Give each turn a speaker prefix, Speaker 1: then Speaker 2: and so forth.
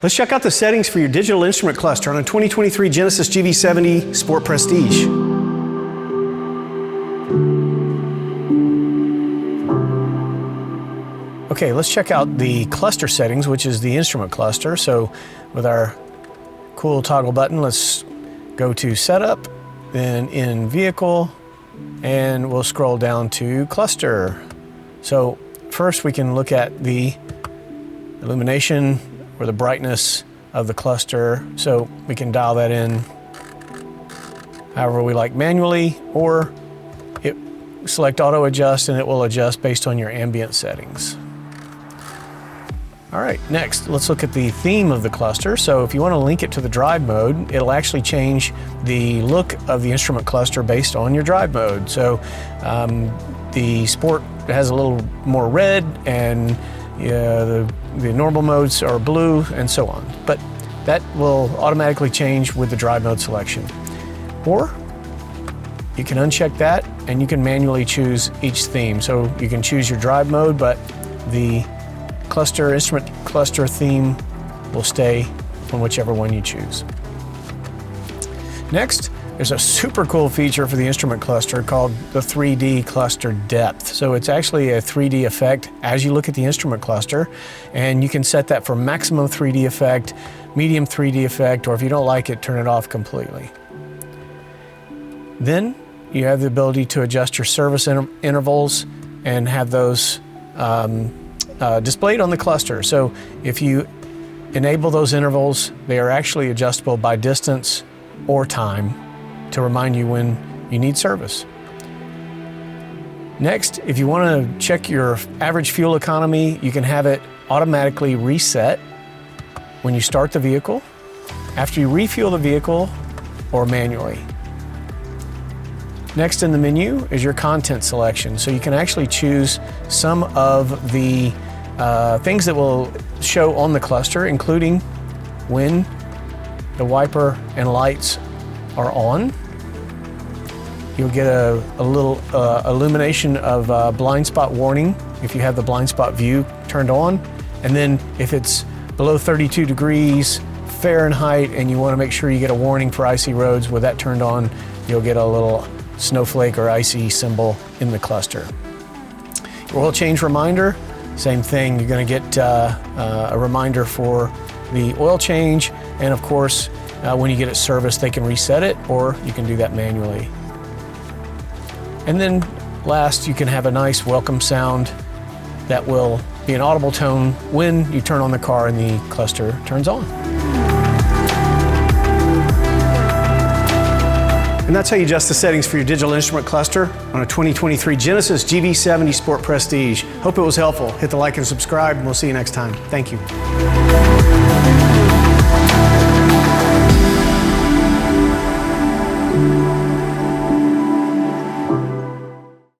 Speaker 1: Let's check out the settings for your digital instrument cluster on a 2023 Genesis GV70 Sport Prestige. Okay, let's check out the cluster settings, which is the instrument cluster. So with our cool toggle button, let's go to Setup, then in Vehicle, and we'll scroll down to Cluster. So first we can look at the illumination or the brightness of the cluster. So we can dial that in however we like manually, or select auto adjust and it will adjust based on your ambient settings. All right, next let's look at the theme of the cluster. So if you want to link it to the drive mode, it'll actually change the look of the instrument cluster based on your drive mode. So the Sport has a little more red, and the normal modes are blue, and so on. But that will automatically change with the drive mode selection. Or you can uncheck that and you can manually choose each theme. So you can choose your drive mode, but the instrument cluster theme will stay on whichever one you choose. Next, there's a super cool feature for the instrument cluster called the 3D cluster depth. So it's actually a 3D effect as you look at the instrument cluster, and you can set that for maximum 3D effect, medium 3D effect, or if you don't like it, turn it off completely. Then you have the ability to adjust your service intervals and have those displayed on the cluster. So if you enable those intervals, they are actually adjustable by distance or time to remind you when you need service. Next, if you want to check your average fuel economy, you can have it automatically reset when you start the vehicle, after you refuel the vehicle, or manually. Next in the menu is your content selection. So you can actually choose some of the things that will show on the cluster, including when the wiper and lights are on. You'll get a little illumination of blind spot warning if you have the blind spot view turned on. And then if it's below 32 degrees Fahrenheit and you want to make sure you get a warning for icy roads, with that turned on, you'll get a little snowflake or icy symbol in the cluster. Your oil change reminder, same thing. You're going to get a reminder for the oil change, and of course when you get it serviced they can reset it, or you can do that manually. And then last, you can have a nice welcome sound that will be an audible tone when you turn on the car and the cluster turns on. And that's how you adjust the settings for your digital instrument cluster on a 2023 Genesis GV70 Sport Prestige. Hope it was helpful. Hit the like and subscribe, and we'll see you next time. Thank you.